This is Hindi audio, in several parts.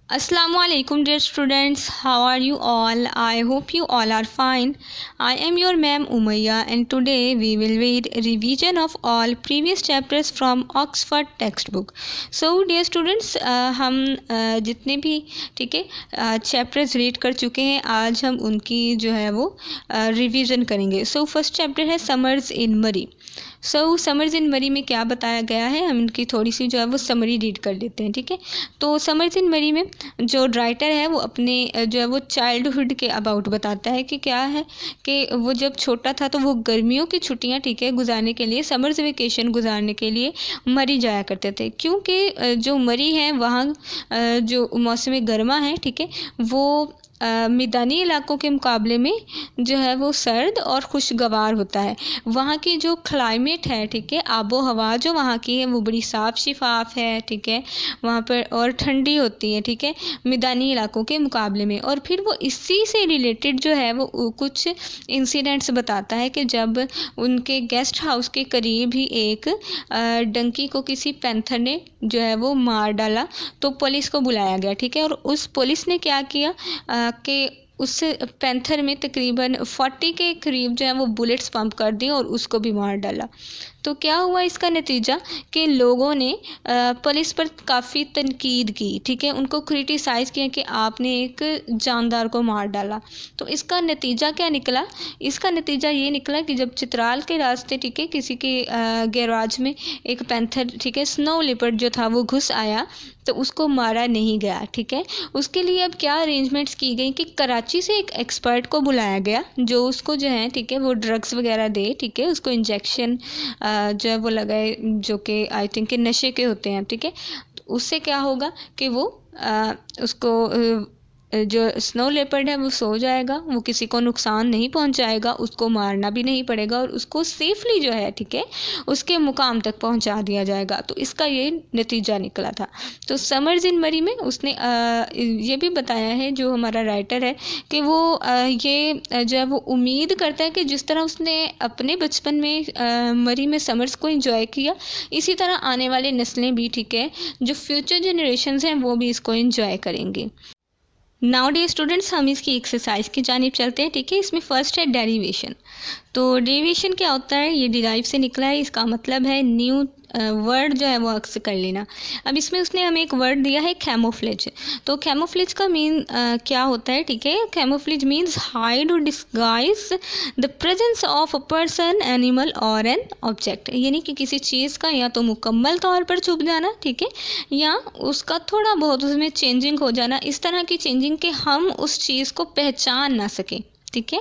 Assalamualaikum dear students, how are you all? I hope you all are fine. I am your ma'am Umayya and today we will read revision of all previous chapters from Oxford textbook. So dear students, हम जितने भी ठीक है चैप्टर्स रीड कर चुके हैं, आज हम उनकी जो है वो रिवीजन करेंगे. सो फर्स्ट चैप्टर है समर्स इन मरी. समर्स इन मरी में क्या बताया गया है, हम इनकी थोड़ी सी जो है वो समरी रीड कर लेते हैं. ठीक है, तो समर्स इन मरी में जो राइटर है वो अपने जो है वो चाइल्डहुड के अबाउट बताता है कि क्या है कि वो जब छोटा था तो वो गर्मियों की छुट्टियां ठीक है गुजारने के लिए, समर्स वेकेशन गुजारने के लिए मरी जाया करते थे, क्योंकि जो मरी है वहाँ जो मौसम गर्मा है ठीक है वो मैदानी इलाकों के मुकाबले में जो है वो सर्द और खुशगवार होता है. वहाँ की जो क्लाइमेट है ठीक है, आबो हवा जो वहाँ की है वो बड़ी साफ़ शिफाफ है ठीक है वहाँ पर, और ठंडी होती है ठीक है मैदानी इलाकों के मुकाबले में. और फिर वो इसी से रिलेटेड जो है वो कुछ इंसिडेंट्स बताता है कि जब उनके गेस्ट हाउस के करीब ही एक डंकी को किसी पैंथर ने जो है वो मार डाला, तो पुलिस को बुलाया गया ठीक है. और उस पुलिस ने क्या किया कि उस पैंथर में तकरीबन 40 के करीब जो है वो बुलेट्स पंप कर दिए और उसको भी मार डाला. तो क्या हुआ इसका नतीजा कि लोगों ने पुलिस पर काफ़ी तनकीद की ठीक है, उनको क्रिटिसाइज़ किया कि आपने एक जानदार को मार डाला. तो इसका नतीजा क्या निकला, इसका नतीजा ये निकला कि जब चित्राल के रास्ते ठीक है किसी के गैराज में एक पैंथर ठीक है स्नो लेपर्ड जो था वो घुस आया, तो उसको मारा नहीं गया ठीक है. उसके लिए अब क्या अरेंजमेंट्स की गई कि कराची से एक एक्सपर्ट को बुलाया गया जो उसको जो है ठीक है वो ड्रग्स वगैरह दे ठीक है, उसको इंजेक्शन जो है वो लगाए जो कि आई थिंक कि नशे के होते हैं ठीक है. तो उससे क्या होगा कि वो उसको जो स्नो लेपर्ड है वो सो जाएगा, वो किसी को नुकसान नहीं पहुंचाएगा, उसको मारना भी नहीं पड़ेगा और उसको सेफली जो है ठीक है उसके मुकाम तक पहुंचा दिया जाएगा. तो इसका ये नतीजा निकला था. तो समर्स इन मरी में उसने ये भी बताया है जो हमारा राइटर है कि वो ये जो है वो उम्मीद करता है कि जिस तरह उसने अपने बचपन में मरी में समर्स को इंजॉय किया, इसी तरह आने वाले नस्लें भी ठीक है जो फ्यूचर जनरेशन्स हैं वो भी इसको इंजॉय करेंगे. नाउ डे स्टूडेंट्स, हम इसकी एक्सरसाइज की जानिब चलते हैं ठीक है. इसमें फर्स्ट है डेरिवेशन. तो डेरिवेशन क्या होता है, ये डिराइव से निकला है, इसका मतलब है न्यू वर्ड जो है वो अक्स कर लेना. अब इसमें उसने हमें एक वर्ड दिया है कैमोफ्लेज. तो कैमोफ्लेज का मीन क्या होता है ठीक है, कैमोफ्लेज मीन्स हाइड और disguise the presence of a person, animal और एन ऑब्जेक्ट. यानी कि किसी चीज़ का या तो मुकम्मल तौर पर छुप जाना ठीक है या उसका थोड़ा बहुत उसमें चेंजिंग हो जाना, इस तरह की चेंजिंग कि हम उस चीज़ को पहचान ना सकें ठीक है,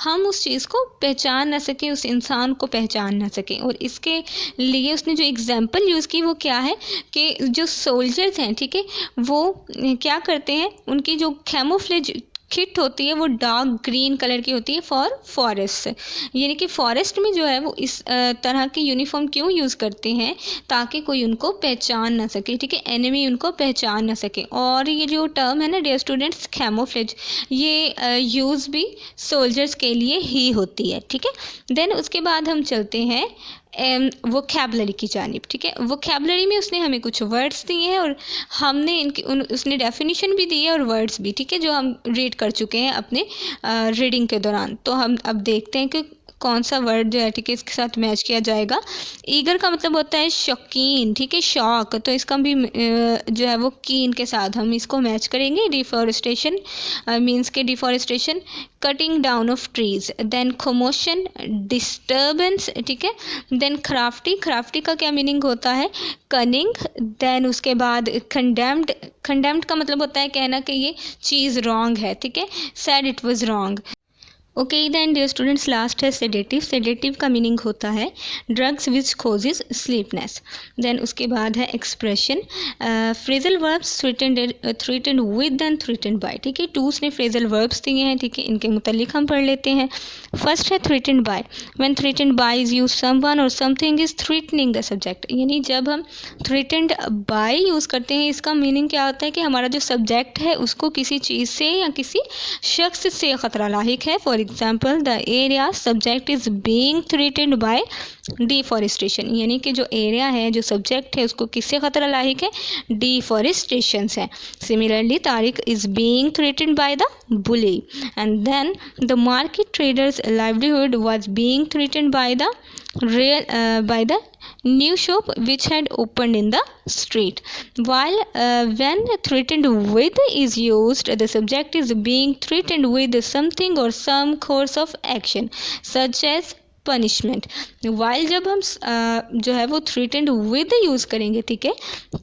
हम उस चीज़ को पहचान ना सकें, उस इंसान को पहचान ना सकें. और इसके लिए उसने जो एग्जांपल यूज़ की वो क्या है कि जो सोल्जर्स हैं ठीक है वो क्या करते हैं, उनकी जो कैमोफ्लेज किट होती है वो डार्क ग्रीन कलर की होती है फॉर फॉरेस्ट. यानी कि फॉरेस्ट में जो है वो इस तरह की यूनिफॉर्म क्यों यूज़ करते हैं, ताकि कोई उनको पहचान ना सके ठीक है, एनिमी उनको पहचान ना सके. और ये जो टर्म है ना डियर स्टूडेंट्स कैमोफ्लेज, ये यूज़ भी सोल्जर्स के लिए ही होती है ठीक है. देन उसके बाद हम चलते हैं वोकैबलरी की जानिब ठीक है. वोकैबलरी में उसने हमें कुछ वर्ड्स दिए हैं और हमने उसने डेफिनेशन भी दी है और वर्ड्स भी ठीक है जो हम रीड कर चुके हैं अपने रीडिंग के दौरान. तो हम अब देखते हैं कि कौन सा वर्ड जो है ठीक है इसके साथ मैच किया जाएगा. ईगर का मतलब होता है शौकीन ठीक है, शौक, तो इसका भी जो है वो कीन के साथ हम इसको मैच करेंगे. डिफॉरेस्टेशन मीन्स के deforestation, cutting down of trees. Then commotion, disturbance ठीक है. देन क्राफ्टी, क्राफ्टी का क्या मीनिंग होता है, कनिंग. देन उसके बाद कंडेम्ड, कंडेम्ड का मतलब होता है कहना कि ये चीज़ रॉन्ग है ठीक है, said it was wrong. Okay then dear students, last है सेडेटिव. सेडेटिव का मीनिंग होता है drugs which causes sleepiness. Then उसके बाद है expression, phrasal verbs threatened with and threatened by ठीक है. टू उसने फ्रेजल वर्ब्स दिए हैं ठीक है, इनके मुतालिक हम पढ़ लेते हैं. फर्स्ट है threatened by. When threatened by is use someone और something is threatening the subject. यानी जब हम थ्रेटन्ड बाय यूज़ करते हैं इसका मीनिंग क्या होता है कि हमारा जो सब्जेक्ट है उसको किसी चीज़ से या किसी शख्स से ख़तरा लाहिक है. For example the area subject is being threatened bye deforestation, यानी कि जो एरिया है, जो सब्जेक्ट है, उसको किससे खतरा लाहिक है? डिफॉरेस्टेशन से। Similarly Tariq is being threatened by the bully, and then the market traders livelihood was being threatened by the new shop which had opened in the street. While when threatened with is used, the subject is being threatened with something or some course of action such as punishment. While जब हम जो है वो थ्रेटेंड विद यूज़ करेंगे, ठीक है,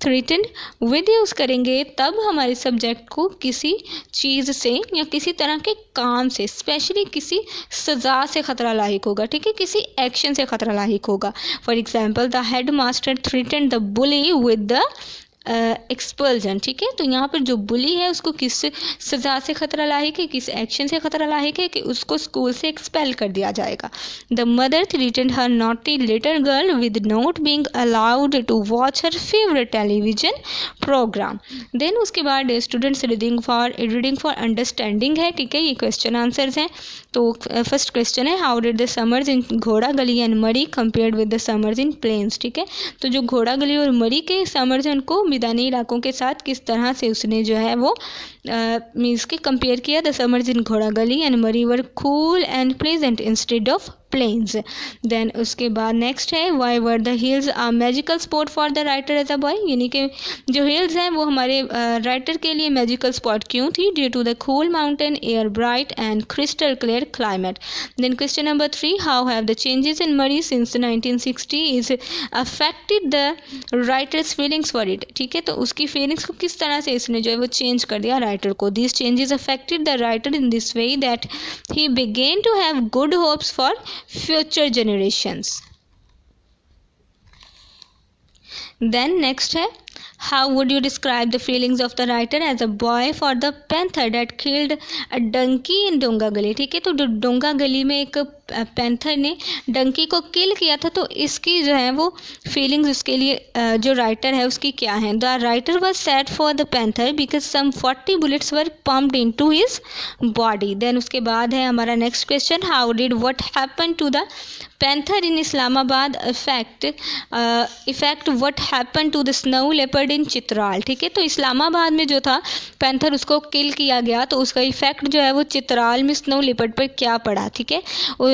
थ्रेटेंड विद यूज़ करेंगे तब हमारे सब्जेक्ट को किसी चीज़ से या किसी तरह के काम से, स्पेशली किसी सज़ा से ख़तरा लाहिक होगा, ठीक है, किसी एक्शन से ख़तरा लाहिक होगा। For example the head master threatened the bully with the expulsion, ठीक है। तो यहाँ पर जो बुली है उसको किस सज़ा से ख़तरा लाहिक है, किस एक्शन से ख़तरा लाहिक है कि उसको स्कूल से एक्सपेल कर दिया जाएगा। The mother threatened her naughty little girl with not being allowed to watch her favourite television programme. Then उसके बाद स्टूडेंट्स रीडिंग फॉर अंडरस्टैंडिंग है, ठीक है, ये क्वेश्चन आंसर्स हैं। तो first question is how did the summers in घोड़ा Gali and Murree compared with the summers in plains, ठीक है। तो जो घोड़ा गली और मरी के समर्स हैं उनको मैदानी इलाकों के साथ किस तरह से उसने जो है वो मीन्स के कंपेयर किया। द समर्स इन घोड़ा Gali and Murree were cool and pleasant instead of plains. Then उसके बाद नेक्स्ट है why were the hills a magical spot for the writer as a boy, यानी कि जो हिल्स हैं वो हमारे राइटर के लिए मैजिकल स्पॉट क्यों थी? Due to the cool mountain air, bright and crystal clear climate. Then question number 3 how have the changes in Murree since 1960 is affected the writer's feelings for it, ठीक है। तो उसकी फीलिंग्स को किस तरह से इसने जो है वो चेंज कर दिया राइटर को। This changes affected the writer in this way that he began to have good hopes for future generations. Then next है how would you describe the feelings of the writer as a boy for the panther that killed a donkey in डोंगा गली, ठीक है। तो डोंगा गली में एक पैंथर ने डंकी को किल किया था, तो इसकी जो है वो फीलिंग्स उसके लिए जो राइटर है उसकी क्या है। The writer was sad for the panther because some 40 bullets were pumped into his body. Then उसके बाद है हमारा next question how did what happen to the panther in Islamabad effect what happen to the snow leopard in Chitral, ठीक है। तो इस्लामाबाद में जो था पैंथर उसको किल किया गया, तो उसका इफेक्ट जो है वो चित्राल में स्नो लेपर्ड पर क्या पड़ा, ठीक है।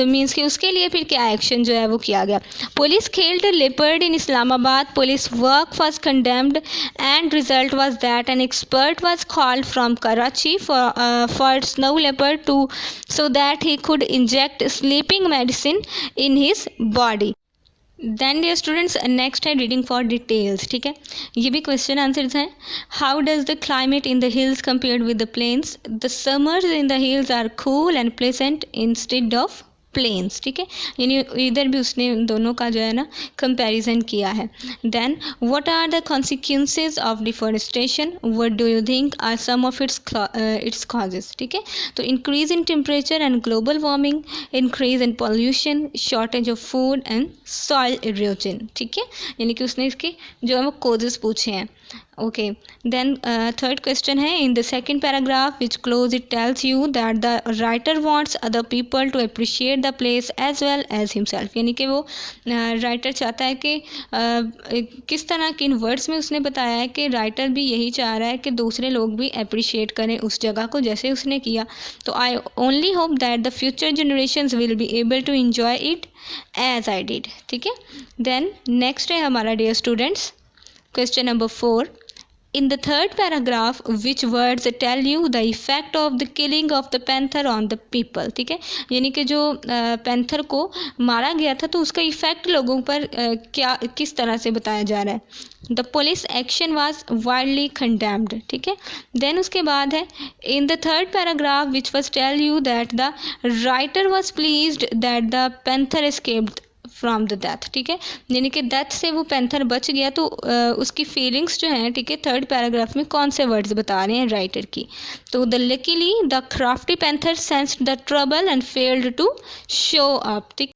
मीन्स कि उसके लिए फिर क्या एक्शन जो है वो किया गया। Police killed leopard in Islamabad, police work was condemned and result was that an expert was called from Karachi for snow leopard to so that he could inject sleeping medicine in his body. Then dear students next is reading for details, ठीक है। ये भी क्वेश्चन आंसर्स हैं। How does the climate in the hills compared with the plains? The summers in the hills are cool and pleasant instead of plains, ठीक है। यानी इधर भी उसने दोनों का जो है ना कंपैरिजन किया है। Then what are the consequences of deforestation? What do you think are some of its causes, ठीक है। तो increase in temperature and global warming, increase in pollution, shortage of food and soil erosion, ठीक है। यानी कि उसने इसके जो है वो कॉजेज पूछे हैं। ओके देन थर्ड क्वेश्चन है in the second paragraph which close it tells you that the writer wants other people to appreciate the place as well as himself, यानी कि वो राइटर चाहता है कि किस तरह के इन वर्ड्स में उसने बताया है कि राइटर भी यही चाह रहा है कि दूसरे लोग भी अप्रिशिएट करें उस जगह को जैसे उसने किया। तो I only hope that the future generations will be able to enjoy it as I did, ठीक है। देन नेक्स्ट है हमारा dear students question number 4 in the third paragraph which words tell you the effect of the killing of the panther on the people, ठीक है। यानी कि जो पैंथर को मारा गया था तो उसका इफेक्ट लोगों पर क्या किस तरह से बताया जा रहा है। The police action was widely condemned, ठीक है। देन उसके बाद है in the third paragraph which was tell you that the writer was pleased that the panther escaped from the death, ठीक है। यानी कि डेथ से वो पैंथर बच गया, तो उसकी फीलिंग्स जो हैं, ठीक है, थर्ड पैराग्राफ में कौन से वर्ड्स बता रहे हैं राइटर की। तो the luckily the crafty panther sensed the trouble and failed to show up, ठीक।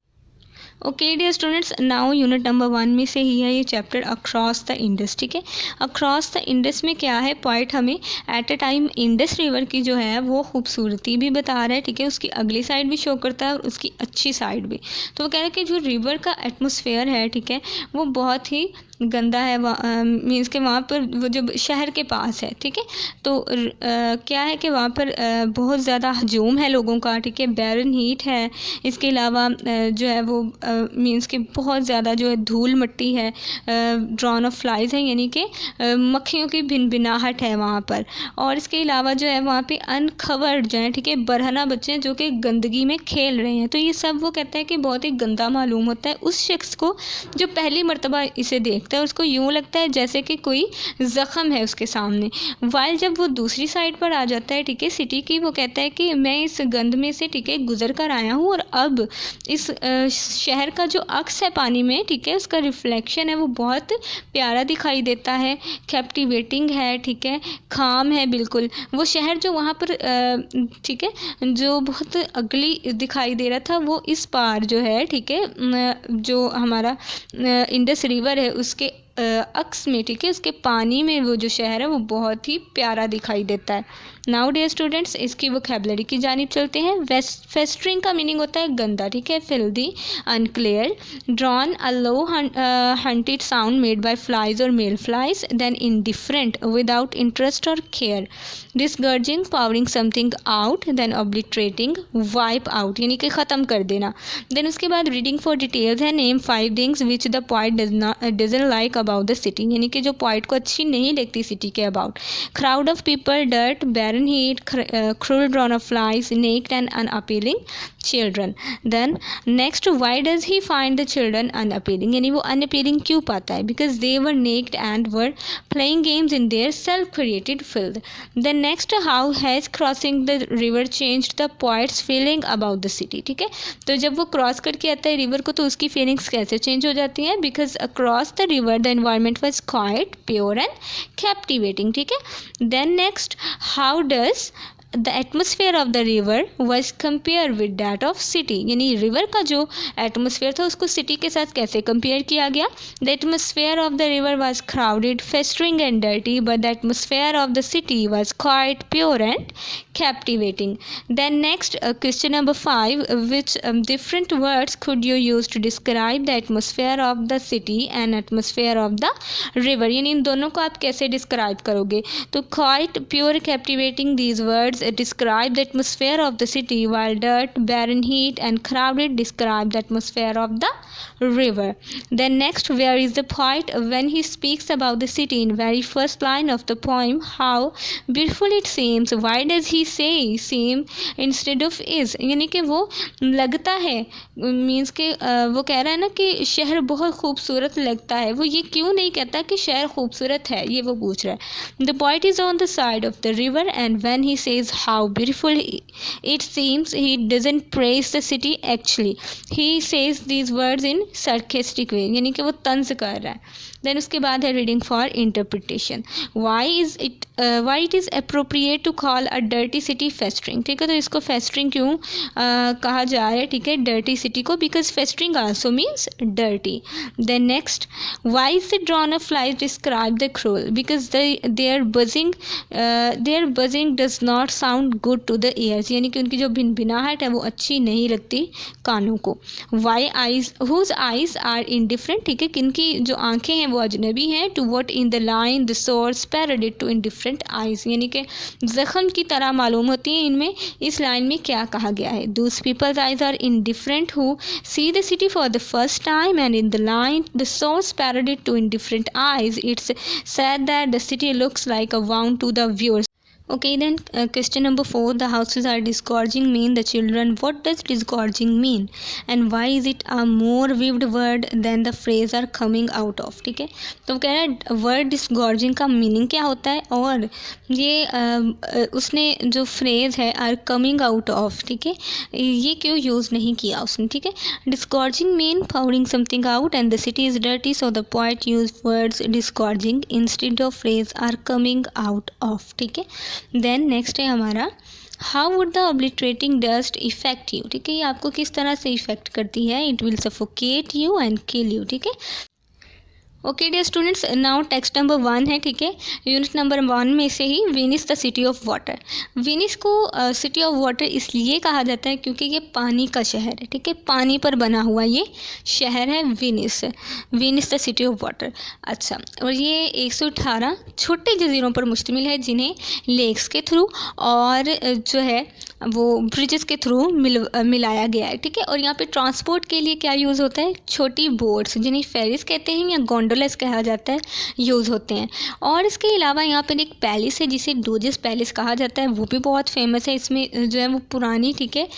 Okay dear students, now unit number 1 में से ही है ये चैप्टर अक्रॉस द इंडस। ठीक है, अक्रॉस द इंडस में क्या है, पॉइंट हमें at a time Indus river की जो है वो खूबसूरती भी बता रहा है। ठीक है, उसकी अगली साइड भी शो करता है और उसकी अच्छी साइड भी। तो वो कह रहा है कि जो रिवर का एटमोसफेयर है, ठीक है, वो बहुत ही गंदा है। मीन्स के वहाँ पर वो जब शहर के पास है, ठीक है, तो क्या है कि वहाँ पर बहुत ज़्यादा हजूम है लोगों का। ठीक है, बैरन हीट है। इसके अलावा जो है वो मीन्स के बहुत ज़्यादा जो है धूल मिट्टी है, ड्रॉन ऑफ फ्लाइज है, यानी कि मक्खियों की भिनभिनाहट है वहाँ पर। और इसके अलावा जो है वहाँ पे अनखवर्ड जो है, ठीक है, बरहना बच्चे हैं जो कि गंदगी में खेल रहे हैं। तो ये सब वो कहता है कि बहुत ही गंदा मालूम होता है उस शख्स को जो पहली मर्तबा इसे देखता है। उसको यूँ लगता है जैसे कि कोई ज़ख़म है उसके सामने। वाइल जब वो दूसरी साइड पर आ जाता है, ठीक है, सिटी की, वो कहता है कि मैं इस गंद में से, ठीक है, गुजर कर आया हूँ और अब इस शहर का जो अक्स है पानी में, ठीक है, उसका रिफ्लेक्शन है वो बहुत प्यारा दिखाई देता है, कैप्टिवेटिंग है, ठीक है, खाम है बिल्कुल। वो शहर जो वहाँ पर ठीक है, जो बहुत अगली दिखाई दे रहा था, वो इस पार जो है, ठीक है, जो हमारा इंडस रिवर है उसके अक्स में, ठीक है, उसके पानी में वो जो शहर है वो बहुत ही प्यारा दिखाई देता है। नाउ डियर स्टूडेंट्स, इसकी वोकैबुलरी की जानिब चलते हैं। फेस्टरिंग का मीनिंग होता है गंदा, ठीक है, filthy, unclear, drone a low hunted sound made by flies और male flies, then indifferent, without interest और care, disgorging, pouring something out, then obliterating, wipe out, यानी कि ख़त्म कर देना। देन उसके बाद रीडिंग फॉर डिटेल्स है, name 5 things which the poet doesn't like about the city, यानी कि जो पोएट को अच्छी नहीं लगती सिटी के about. Crowd of people, dirt, barren heat, cruel drawn of flies, naked and unappealing children. Then next, why does he find the children unappealing, यानी वो unappealing क्यों पाता है, because they were naked and were playing games in their self-created field. Then next, how has crossing the river changed the poet's feeling about the city, ठीक है, तो जब वो क्रॉस करके आता है रिवर को तो उसकी फीलिंग्स कैसे चेंज हो जाती हैं, because across the river the environment was quite, pure and captivating, ठीक है। Then next, how does the atmosphere of the river was compared with that of city, यानी रिवर का जो एटमोसफेयर था उसको सिटी के साथ कैसे कंपेयर किया गया। The atmosphere of the river was crowded, festering and dirty, but the atmosphere of the city was quite pure and captivating. Then next, question number 5, which different words could you use to describe the atmosphere of the city and atmosphere of the river, यानी इन दोनों को आप कैसे डिस्क्राइब करोगे। तो quite, pure, captivating, these words describe the atmosphere of the city, while dirt, barren heat and crowded describe the atmosphere of the river. Then next, where is the poet when he speaks about the city in very first line of the poem, how beautiful it seems, why does he say seem instead of is, यानी कि वो लगता है, मीन्स के वो कह रहा है ना कि शहर बहुत खूबसूरत लगता है, वो ये क्यों नहीं कहता कि शहर खूबसूरत है, ये वो पूछ रहा है। The poet is on the side of the river and when he says how beautiful it seems, he doesn't praise the city actually, he says these words in sarcastic way, यानी कि वो तंज कर रहा है। देन उसके बाद है reading for interpretation. Why it is appropriate to call a dirty city festering, ठीक है, तो इसको फेस्टरिंग क्यों कहा जा रहा है, ठीक है, डर्टी सिटी को, because festering also means dirty. Then next, why is the drone of flies describe the cruel, because their buzzing does not sound good to the ears, यानी कि उनकी जो भिनभिनाहट है वो अच्छी नहीं लगती कानों को। Why eyes whose eyes are indifferent, ठीक है, किनकी जो आंखें हैं वो अजनबी हैं, to what in the line the sores paraded to indifferent eyes, यानी कि जख्म की तरह मालूम होती हैं इनमें। इस लाइन में क्या कहा गया है, those people's eyes are indifferent who see the city for the first time and in the line the sores paraded to indifferent eyes it's said that the city looks like a wound to the viewers. Okay, then question number 4, the houses are disgorging mean the children, what does disgorging mean and why is it a more vivid word than the phrase are coming out of, ठीक है, तो कह रहा है वर्ड डिस्गॉर्जिंग का मीनिंग क्या होता है और ये उसने जो फ्रेज है आर कमिंग आउट ऑफ, ठीक है, ये क्यों यूज़ नहीं किया उसने, ठीक है। Disgorging mean pouring something out and the city is dirty, so the poet use words disgorging instead of phrase are coming out of, ठीक है। देन नेक्स्ट है हमारा how would the obliterating dust effect you, ठीक है, ये आपको किस तरह से इफेक्ट करती है, it will suffocate you and kill you, ठीक है। Okay dear students, now text number 1 है, ठीक है। यूनिट नंबर 1 में से ही Venice the city of water. Venice को सिटी ऑफ वाटर इसलिए कहा जाता है क्योंकि ये पानी का शहर है, ठीक है, पानी पर बना हुआ ये शहर है Venice. Venice the city of water. अच्छा, और ये 118 छोटे जजीरों पर मुश्तमिल है जिन्हें लेक्स के थ्रू और जो है वो ब्रिजेस के थ्रू मिलाया गया है, ठीक है। और यहाँ पे ट्रांसपोर्ट के लिए क्या यूज़ होता है, छोटी बोट्स जिन्हें फेरिस कहते हैं या गोंडोलस कहा जाता है, यूज़ होते हैं। और इसके अलावा यहाँ पर एक पैलेस है जिसे डोजेस पैलेस कहा जाता है, वो भी बहुत फेमस है। इसमें जो है वो पुरानी, ठीक है,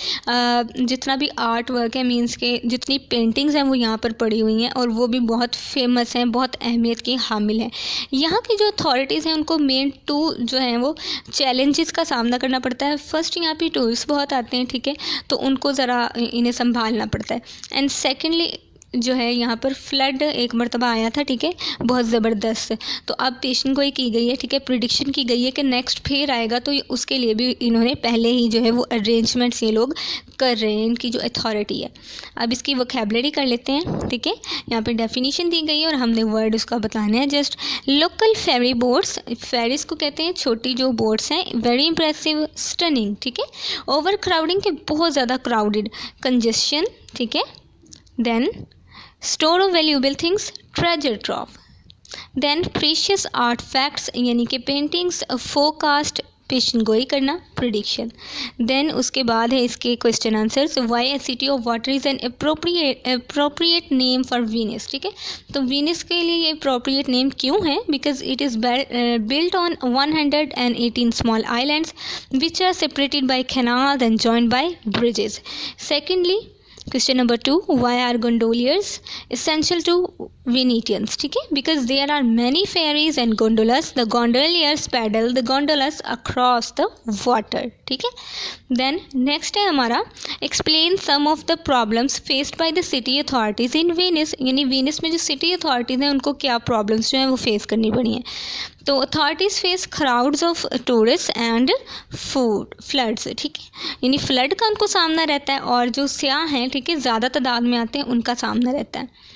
जितना भी आर्ट वर्क है, मीन्स के जितनी पेंटिंग्स हैं वो यहाँ पर पड़ी हुई हैं और वो भी बहुत फेमस हैं, बहुत अहमियत की हामिल हैं। यहाँ की जो अथॉरिटीज़ हैं उनको मेन 2 जो हैं वो चैलेंजेस का सामना करना पड़ता है। फर्स्ट, यहाँ पे टूरिस्ट बहुत आते हैं, ठीक है, तो उनको ज़रा इन्हें संभालना पड़ता है। एंड सेकेंडली जो है यहाँ पर फ्लड एक मरतबा आया था, ठीक है, बहुत ज़बरदस्त। तो अब पेशेंट गोई की गई है, ठीक है, प्रिडिक्शन की गई है कि नेक्स्ट फिर आएगा, तो उसके लिए भी इन्होंने पहले ही जो है वो अरेंजमेंट्स ये लोग कर रहे हैं, इनकी जो अथॉरिटी है। अब इसकी वोकैबुलरी कर लेते हैं, ठीक है। यहाँ पे डेफिनेशन दी गई है और हमने वर्ड उसका बताना है जस्ट। लोकल फेरी बोट्स, फेरिस को कहते हैं छोटी जो बोट्स हैं, वेरी इंप्रेसिव, स्टनिंग, ठीक है, ओवर क्राउडिंग के बहुत ज़्यादा क्राउडेड, कंजेशन, ठीक है, then store of valuable things, treasure trove, then precious artefacts यानी कि पेंटिंग्स, फोरकास्ट पेशन गोई करना, प्रिडिक्शन। देन उसके बाद है इसके question answers. Why a city of water is an appropriate name for Venus, ठीक है, तो वीनस के लिए ये अप्रोप्रिएट नेम क्यों है, because it is built on 118 small islands which are separated by canal and joined by bridges. Secondly, question number 2, why are gondoliers essential to Venetians, ठीक है, because there are many ferries and gondolas, the gondoliers paddle the gondolas across the water, ठीक है। देन नेक्स्ट है हमारा, explain some of the problems faced by the city authorities in Venice, यानी वेनिस में जो सिटी अथॉरिटीज़ हैं उनको क्या प्रॉब्लम्स जो हैं वो फेस करनी पड़ी हैं। तो authorities face crowds of tourist and floods, ठीक है, यानी फ्लड का उनको सामना रहता है और जो सयाह हैं, ठीक है, ज़्यादा तादाद में आते हैं, उनका सामना रहता है।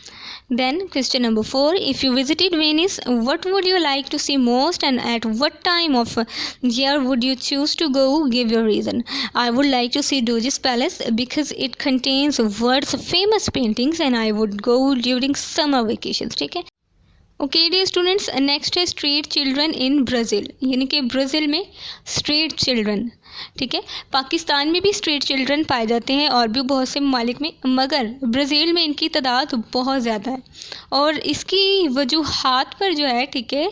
Then question number 4, if you visited Venice, what would you like to see most and at what time of year would you choose to go? Give your reason. I would like to see Doge's Palace because it contains world's famous paintings and I would go during summer vacations, ठीक है। ओके डियर स्टूडेंट्स, नेक्स्ट है स्ट्रीट चिल्ड्रन इन ब्राज़ील, यानी कि ब्राज़ील में स्ट्रीट चिल्ड्रन, ठीक है। पाकिस्तान में भी स्ट्रीट चिल्ड्रन पाए जाते हैं और भी बहुत से ममालिक में, मगर ब्राज़ील में इनकी तादाद बहुत ज़्यादा है। और इसकी वजूहात पर जो है, ठीक है,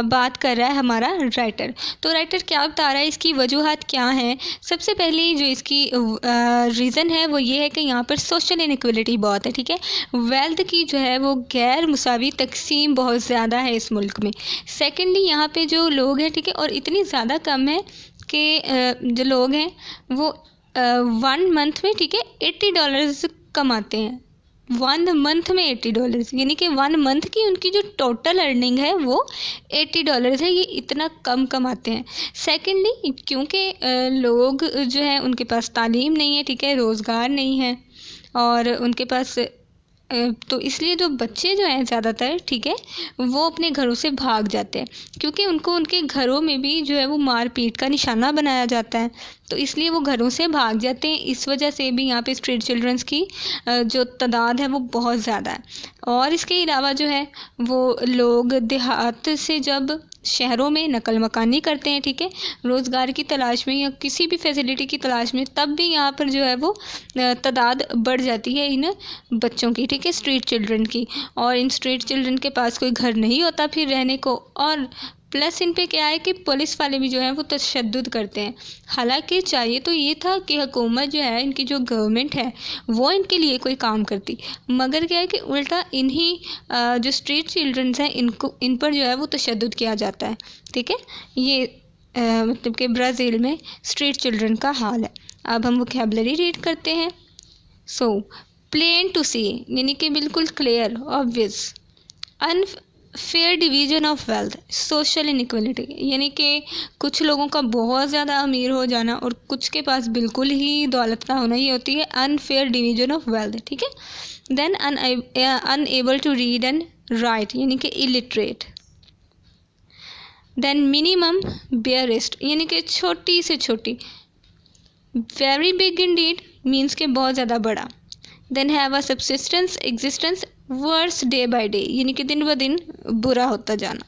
बात कर रहा है हमारा राइटर। तो राइटर क्या बता रहा है, इसकी वजूहात क्या हैं। सबसे पहले जो इसकी रीज़न है वो ये है कि यहाँ पर सोशल इनइक्वलिटी बहुत है, ठीक है, वेल्थ की जो है वो गैर मुसावी तकसीम बहुत ज़्यादा है इस मुल्क में। सेकेंडली, यहाँ पे जो लोग हैं, ठीक है, और इतनी ज़्यादा कम है कि जो लोग हैं वो 1 मंथ में, ठीक है, $80 कमाते हैं। 1 मंथ में $80, यानी कि 1 मंथ की उनकी जो टोटल अर्निंग है वो $80 है, ये इतना कम कमाते हैं। सेकेंडली, क्योंकि लोग जो हैं उनके पास तालीम नहीं है, ठीक है, रोज़गार नहीं है और उनके पास तो इसलिए जो बच्चे जो हैं ज़्यादातर, ठीक है, वो अपने घरों से भाग जाते हैं क्योंकि उनको उनके घरों में भी जो है वो मार पीट का निशाना बनाया जाता है, तो इसलिए वो घरों से भाग जाते हैं। इस वजह से भी यहाँ पे स्ट्रीट चिल्ड्रंस की जो तादाद है वो बहुत ज़्यादा है। और इसके अलावा जो है वो लोग देहात से जब शहरों में नकल मकानी करते हैं, ठीक है, रोज़गार की तलाश में या किसी भी फैसिलिटी की तलाश में, तब भी यहाँ पर जो है वो तादाद बढ़ जाती है इन बच्चों की, ठीक है, स्ट्रीट चिल्ड्रन की। और इन स्ट्रीट चिल्ड्रन के पास कोई घर नहीं होता फिर रहने को, और प्लस इन पे क्या है कि पुलिस वाले भी जो है वो तशद्दुद करते हैं। हालांकि चाहिए तो ये था कि हुकूमत जो है, इनकी जो गवर्नमेंट है, वो इनके लिए कोई काम करती, मगर क्या है कि उल्टा इन्हीं जो स्ट्रीट चिल्ड्रंस हैं इन पर जो है वो तशद्दुद किया जाता है, ठीक है। ये मतलब कि ब्राज़ील में स्ट्रीट चिल्ड्रन का हाल है। अब हम वोकैबुलरी रीड करते हैं। सो प्लेन टू सी, यानी कि बिल्कुल clear, obvious, fair division of wealth, social inequality, यानी कि कुछ लोगों का बहुत ज़्यादा अमीर हो जाना और कुछ के पास बिल्कुल ही दौलत ना होना, ये होती है अनफेयर डिवीजन ऑफ वेल्थ, ठीक है। Then unable to read and write, यानी कि इलिटरेट। देन मिनिमम बेयरेस्ट, यानी कि छोटी से छोटी। वेरी बिग इंडीड मीन्स के बहुत ज़्यादा बड़ा। Then have a subsistence existence worse day by day, यानी कि दिन ब दिन बुरा होता जाना।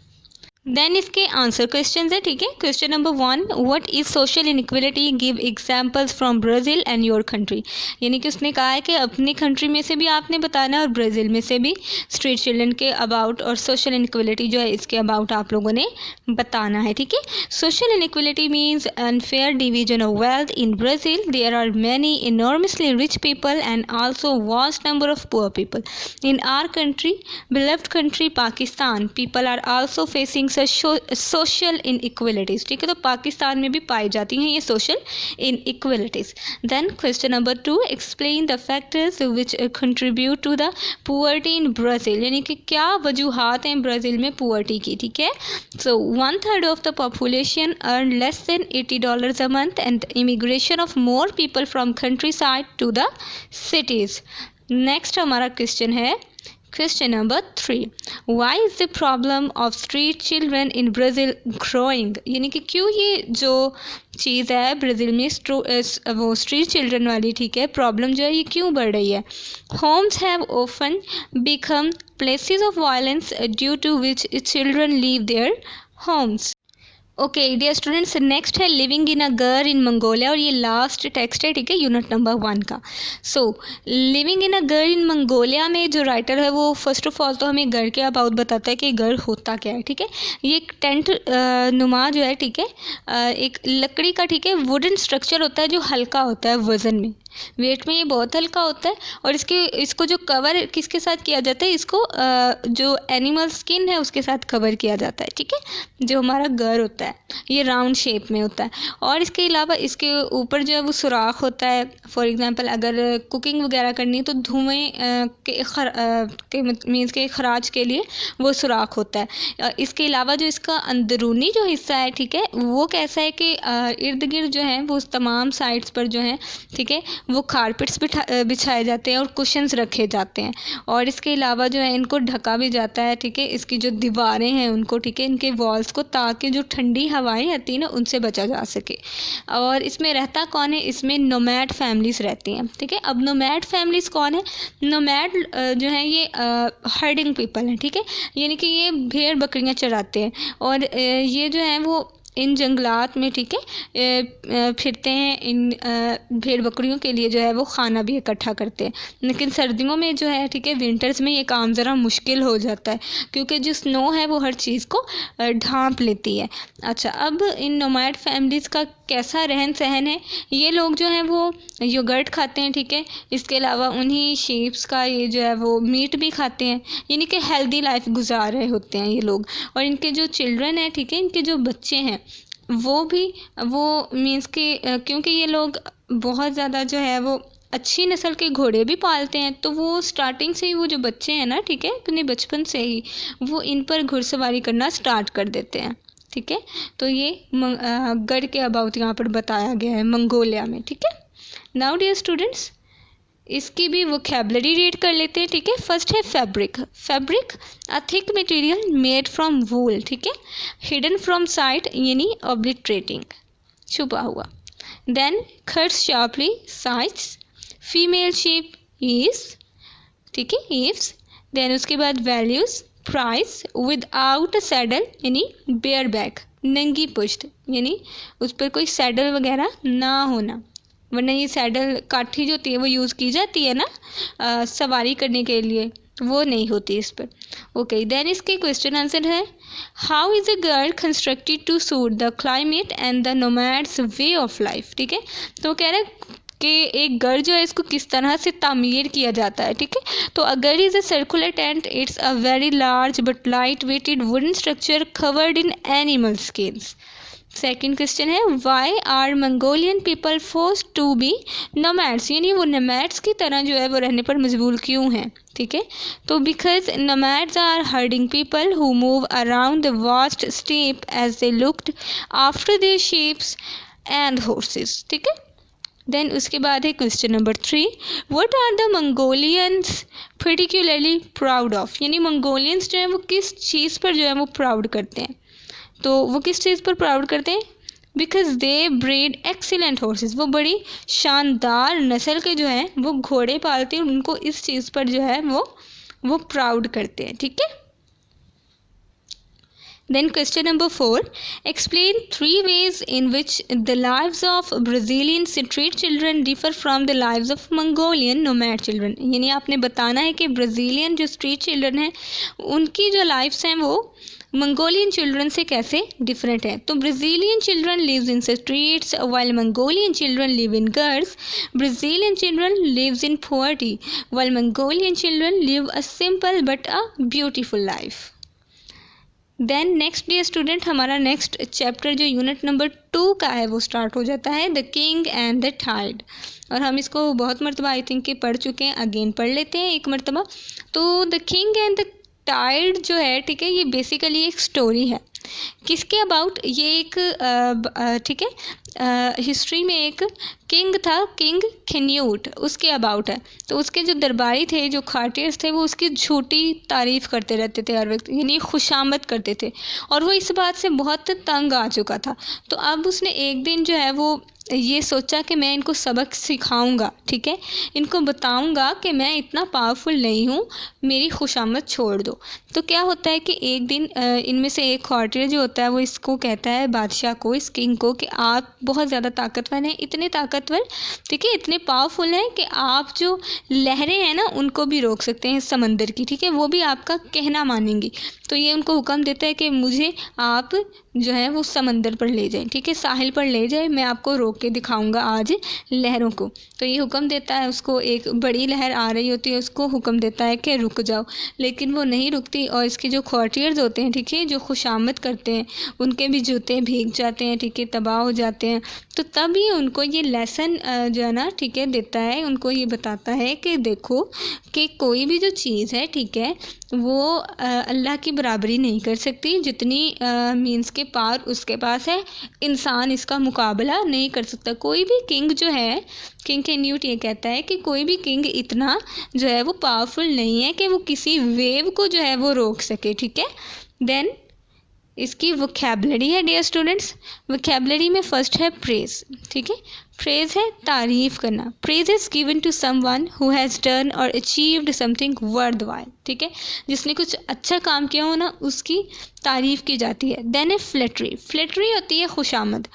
देन इसके आंसर क्वेश्चन है, ठीक है। Question number 1, what is social inequality, give examples from Brazil and your country, यानी कि उसने कहा है कि अपनी कंट्री में से भी आपने बताना है और ब्राज़ील में से भी स्ट्रीट चिल्ड्रन के अबाउट और सोशल इनइक्वलिटी जो है इसके अबाउट आप लोगों ने बताना है, ठीक है। Social inequality means unfair division of wealth in Brazil, there are many enormously rich people and also vast number of poor people in our country, beloved country Pakistan, people are also facing social inequalities, ठीक है। तो पाकिस्तान में भी पाई जाती हैं ये social inequalities. Then question number 2, explain the factors which contribute to the poverty in Brazil, यानी कि क्या वजूहात हैं ब्राज़ील में पुअर्टी की, ठीक है। So 1/3 of the population earn less than $80 a month and immigration of more people from countryside to the cities. Next हमारा क्वेश्चन है question number 3, why is the problem of street children in Brazil growing, यानी कि क्यों ये जो चीज़ है ब्राज़ील में वो स्ट्रीट चिल्ड्रन वाली, ठीक है, प्रॉब्लम जो है ये क्यों बढ़ रही है। Homes have often become places of violence due to which children leave their homes. Okay dear students, next है living in a ger in Mongolia, और ये लास्ट टेक्स्ट है, ठीक है, यूनिट नंबर 1 का। सो living in a ger in Mongolia में जो राइटर है वो फर्स्ट ऑफ ऑल तो हमें घर के अबाउट बताता है कि घर होता क्या है, ठीक है। ये एक टेंट नुमा जो है, ठीक है, एक लकड़ी का, ठीक है, वुडन स्ट्रक्चर होता है जो हल्का होता है वज़न में, वेट में ये बहुत हल्का होता है। और इसको जो कवर किसके साथ किया जाता है, इसको जो एनिमल स्किन है उसके साथ कवर किया जाता है, ठीक है। जो हमारा घर होता है ये राउंड शेप में होता है, और इसके अलावा इसके ऊपर जो है वो सुराख होता है। फॉर एग्जांपल अगर कुकिंग वगैरह करनी है तो धुएँ के मीन्स के खराज के लिए वो सुराख होता है। इसके अलावा जो इसका अंदरूनी जो हिस्सा है, ठीक है, वो कैसा है कि इर्द गिर्द जो है वो तमाम साइड्स पर जो है, ठीक है, वो कारपेट्स बिछाए जाते हैं और कुशन्स रखे जाते हैं। और इसके अलावा जो है इनको ढका भी जाता है, ठीक है, इसकी जो दीवारें हैं उनको, ठीक है, इनके वॉल्स को, ताकि जो ठंडी हवाएं आती हैं ना उनसे बचा जा सके। और इसमें रहता कौन है, इसमें नोमैड फैमिलीज़ रहती हैं, ठीक है। अब नोमैड फैमिलीज़ कौन है, नोमैड जो है ये हर्डिंग पीपल हैं, ठीक है, यानी कि ये भेड़ बकरियां चराते हैं और ये जो है वो इन जंगलात में, ठीक है, फिरते हैं। इन भेड़ बकरियों के लिए जो है वो खाना भी इकट्ठा करते हैं। लेकिन सर्दियों में जो है, ठीक है, विंटर्स में ये काम ज़रा मुश्किल हो जाता है क्योंकि जो स्नो है वो हर चीज़ को ढांप लेती है। अच्छा, अब इन नोमैड फैमिलीज़ का कैसा रहन सहन है, ये लोग जो हैं वो योगर्ट खाते हैं, ठीक है, इसके अलावा उन्हीं शीप्स का ये जो है वो मीट भी खाते हैं, यानी कि हेल्दी लाइफ गुजार रहे होते हैं ये लोग। और इनके जो चिल्ड्रन हैं, ठीक है, इनके जो बच्चे हैं वो मीन्स के क्योंकि ये लोग बहुत ज़्यादा जो है वो अच्छी नस्ल के घोड़े भी पालते हैं, तो वो स्टार्टिंग से ही वो जो बच्चे हैं ना, ठीक है, अपने बचपन से ही वो इन पर घुड़सवारी करना स्टार्ट कर देते हैं, ठीक है। तो ये गढ़ के अबाउट यहाँ पर बताया गया है मंगोलिया में, ठीक है। नाउ डियर स्टूडेंट्स, इसकी भी वोकैबुलरी रीड कर लेते हैं, ठीक है। फर्स्ट है fabric. Fabric a thick material made from wool, ठीक है, हिडन फ्रॉम साइट यानी ऑब्लिटरेटिंग, छुपा हुआ। देन खर्स sharply, sights, female sheep ewes, ठीक है, ईव्स। देन उसके बाद values, price, without a saddle यानी बेयर बैक, नंगी पुश्त यानी उस पर कोई सैडल वगैरह ना होना, वरना ये सैडल काठी जो होती है वो यूज़ की जाती है ना सवारी करने के लिए, वो नहीं होती इस पर। ओके, देन इसके क्वेश्चन आंसर है, how is a ger constructed to suit the climate and the nomads way of life, ठीक है। तो कह रहा है कि एक घर जो है इसको किस तरह से तामीर किया जाता है, ठीक है। तो a ger is a circular tent, it's a very large but light weighted wooden structure covered in animal skins, second question है why are Mongolian people forced to be nomads, यानी वो नोमैड्स की तरह जो है वो रहने पर मजबूर क्यों हैं, ठीक है। तो because nomads are herding people who move around the vast steppe as they looked after their sheeps and horses, ठीक है। देन उसके बाद है question number 3, what are the Mongolians particularly proud of, यानी मंगोलियंस जो है वो किस चीज़ पर जो है वो प्राउड करते हैं। तो वो किस चीज़ पर प्राउड करते हैं, because they breed excellent horses, वो बड़ी शानदार नस्ल के जो हैं वो घोड़े पालते हैं, उनको इस चीज़ पर जो है वो प्राउड करते हैं, ठीक है। Then question number 4, explain 3 ways in which the lives of Brazilian street children differ from the lives of Mongolian nomad children, यानी आपने बताना है कि ब्राज़ीलियन जो स्ट्रीट चिल्ड्रन हैं उनकी जो लाइफ्स हैं वो मंगोलियन चिल्ड्रन से कैसे डिफरेंट है। तो Brazilian children lives in streets while Mongolian children live in gers, Brazilian children lives in poverty while Mongolian children live a simple but a beautiful life. Then next dear student, हमारा नेक्स्ट चैप्टर जो यूनिट नंबर 2 का है वो स्टार्ट हो जाता है, the king and the tide. और हम इसको बहुत मरतबा आई थिंक कि पढ़ चुके हैं, अगेन पढ़ लेते हैं एक मरतबा। तो the king and the tide जो है, ठीक है, ये बेसिकली एक स्टोरी है। किसके अबाउट, ये एक ठीक है हिस्ट्री में एक किंग था, किंग खन्यूट, उसके अबाउट है। तो उसके जो दरबारी थे, जो खाटियर्स थे, वो उसकी झूठी तारीफ़ करते रहते थे हर वक्त, यानी खुशामद करते थे, और वो इस बात से बहुत तंग आ चुका था। तो अब उसने एक दिन जो है वो ये सोचा कि मैं इनको सबक सिखाऊंगा, ठीक है, इनको बताऊंगा कि मैं इतना पावरफुल नहीं हूँ, मेरी खुशामद छोड़ दो। तो क्या होता है कि एक दिन इनमें से एक खाटियर जो होता है वो इसको कहता है, बादशाह को, इस किंग को, कि आप बहुत ज़्यादा ताकतवर हैं, इतने ताकतवर, ठीक है, इतने पावरफुल हैं कि आप जो लहरें हैं ना उनको भी रोक सकते हैं समंदर की, ठीक है, वो भी आपका कहना मानेंगी। तो ये उनको हुक्म देता है कि मुझे आप जो है वो समंदर पर ले जाएं, ठीक है, साहिल पर ले जाएं, मैं आपको रोक के दिखाऊंगा आज लहरों को। तो ये हुक्म देता है उसको, एक बड़ी लहर आ रही होती है, उसको हुक्म देता है कि रुक जाओ, लेकिन वो नहीं रुकती, और इसके जो खॉटियर्स होते हैं, ठीक है, जो खुशामद करते हैं, उनके भी जूते भीग जाते हैं, ठीक है, तबाह हो जाते हैं। तो तब ये उनको ये लेसन जो है ना, ठीक है, देता है, उनको ये बताता है कि देखो कि कोई भी जो चीज़ है, ठीक है, वो अल्लाह की बराबरी नहीं कर सकती, जितनी मीन्स के पार उसके पास है, इंसान इसका मुकाबला नहीं कर सकता। कोई भी किंग जो है, किंग खन्यूट ये कहता है कि कोई भी किंग इतना जो है वो पावरफुल नहीं है कि वो किसी वेव को जो है वो रोक सके, ठीक है। देन इसकी वोकैबलरी है डियर स्टूडेंट्स, वोकैबलरी में फर्स्ट है प्रेज, ठीक है, प्रेज है तारीफ करना, praise is given to someone who has done और अचीव्ड समथिंग वर्थवाइल, ठीक है, जिसने कुछ अच्छा काम किया हो ना उसकी तारीफ की जाती है। देन है फ्लैटरी, फ्लैटरी होती है खुशामद।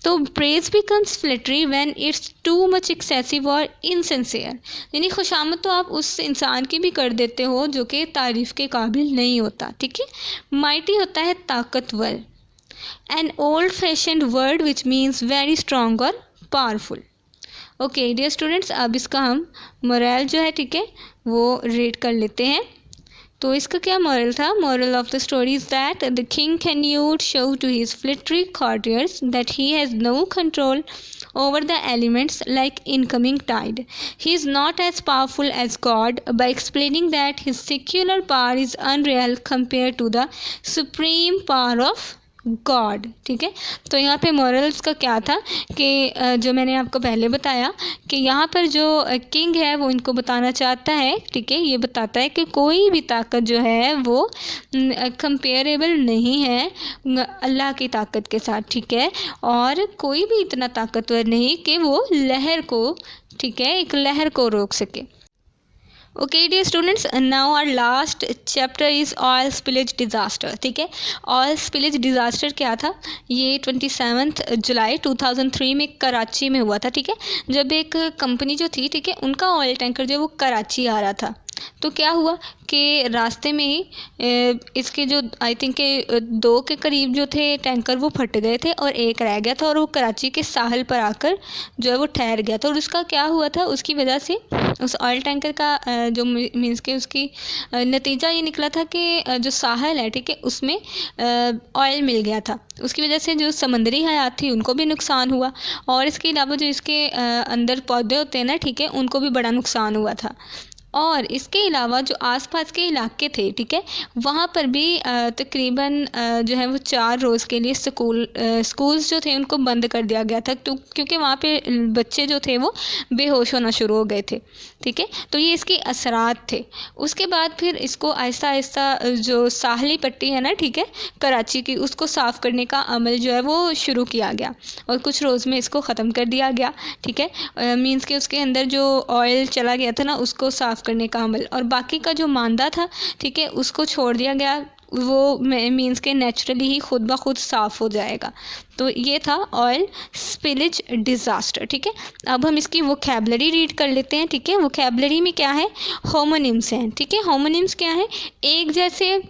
तो praise becomes flattery when it's too much excessive और इनसिंसियर, यानी खुशामद तो आप उस इंसान की भी कर देते हो जो कि तारीफ के काबिल नहीं होता, ठीक है। माइटी होता है ताकतवर, an old fashioned word which means very strong और पावरफुल। ओके डियर स्टूडेंट्स, अब इसका हम मोरल जो है, ठीक है, वो रीड कर लेते हैं। तो इसका क्या मॉरल था, moral of the story is that the king Canute show to his flattery courtiers that he has no control over the elements like incoming tide. He is not as powerful as God by explaining that his secular power is unreal compared to the supreme power of God, ठीक है। तो यहाँ पे मॉरल्स का क्या था कि जो मैंने आपको पहले बताया कि यहाँ पर जो किंग है वो इनको बताना चाहता है, ठीक है, ये बताता है कि कोई भी ताकत जो है वो कंपेरेबल नहीं है अल्लाह की ताकत के साथ, ठीक है, और कोई भी इतना ताकतवर नहीं कि वो लहर को, ठीक है, एक लहर को रोक सके। Okay dear students, now our last chapter is oil spillage disaster, ठीक है। ऑयल स्पिलेज डिज़ास्टर क्या था, ये 27 जुलाई 2003 में कराची में हुआ था, ठीक है, जब एक कंपनी जो थी, ठीक है, उनका ऑयल टैंकर जो वो कराची आ रहा था। तो क्या हुआ कि रास्ते में ही इसके जो आई थिंक के 2 के करीब जो थे टैंकर वो फट गए थे और एक रह गया था और वो कराची के साहिल पर आकर जो है वो ठहर गया था। और उसका क्या हुआ था, उसकी वजह से उस ऑयल टैंकर का जो मीन्स के उसकी नतीजा ये निकला था कि जो साहिल है, ठीक है, उसमें ऑयल मिल गया था। उसकी वजह से जो समंदरी हयात थी उनको भी नुकसान हुआ और इसके अलावा जो इसके अंदर पौधे होते हैं ना, ठीक है, उनको भी बड़ा नुकसान हुआ था। और इसके अलावा जो आसपास के इलाके थे, ठीक है, वहाँ पर भी तकरीबन जो है वो 4 रोज़ के लिए स्कूल्स जो थे उनको बंद कर दिया गया था क्योंकि वहाँ पे बच्चे जो थे वो बेहोश होना शुरू हो गए थे, ठीक है। तो ये इसके असरात थे। उसके बाद फिर इसको आहिस्ता आहिस्ता जो साहली पट्टी है ना, ठीक है, कराची की, उसको साफ़ करने का अमल जो है वो शुरू किया गया और कुछ रोज़ में इसको ख़त्म कर दिया गया, ठीक है। मीन्स के उसके अंदर जो ऑयल चला गया था ना उसको साफ़ करने का अमल, और बाकी का जो मांदा था, ठीक है, उसको छोड़ दिया गया। वो मीन्स के नेचुरली ही खुद ब खुद साफ़ हो जाएगा। तो ये था ऑयल स्पिलिज डिज़ास्टर, ठीक है। अब हम इसकी वोकैबलरी रीड कर लेते हैं, ठीक है। वोकैबलरी में क्या है, होमोनिम्स हैं, ठीक है। होमोनिम्स क्या है, एक जैसे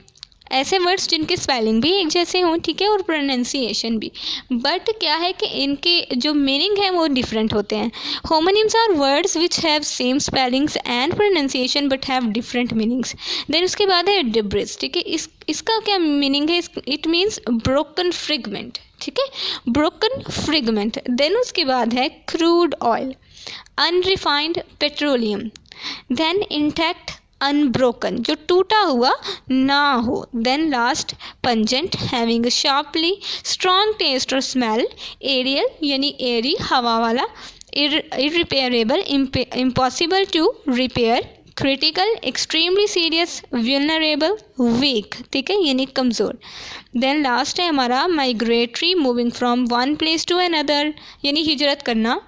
ऐसे वर्ड्स जिनके स्पेलिंग भी एक जैसे हों, ठीक है, और प्रोनाउंसिएशन भी, बट क्या है कि इनके जो मीनिंग है वो डिफरेंट होते हैं। Homonyms are words which have same spellings and pronunciation but have different meanings. देन उसके बाद है डिब्रिज, ठीक है। इसका क्या मीनिंग है, इट मीन्स ब्रोकन फ्रेगमेंट, ठीक है, ब्रोकन फ्रेगमेंट। देन उसके बाद है crude oil, unrefined petroleum, then intact unbroken, जो टूटा हुआ ना हो। Then last pungent, having a sharply strong taste और स्मेल। एरियल यानी एरी, हवा वाला। Irreparable, impossible to repair. Critical, extremely serious. Vulnerable, weak, ठीक है, यानी कमज़ोर। देन लास्ट है हमारा migratory, moving from one place to another, यानी हिजरत करना।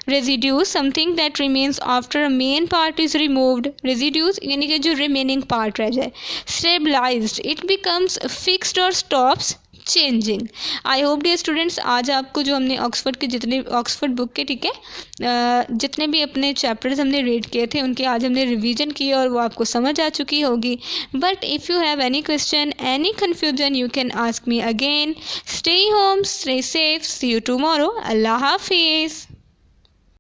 Residues, something that remains after a main part is removed. Residues यानी कि जो रिमेनिंग पार्ट रह जाए। स्टेबलाइज्ड, इट बिकम्स फिक्स्ड और stops changing. I hope dear students, आज आपको जो हमने ऑक्सफोर्ड के जितने ऑक्सफोर्ड बुक के, ठीक है, जितने भी अपने चैप्टर्स हमने रीड किए थे उनके आज हमने रिवीजन किए और वो आपको समझ आ चुकी होगी। But if you have any question, any confusion, you can ask me again. Stay home, stay safe, see you tomorrow. अल्लाह हाफिज़।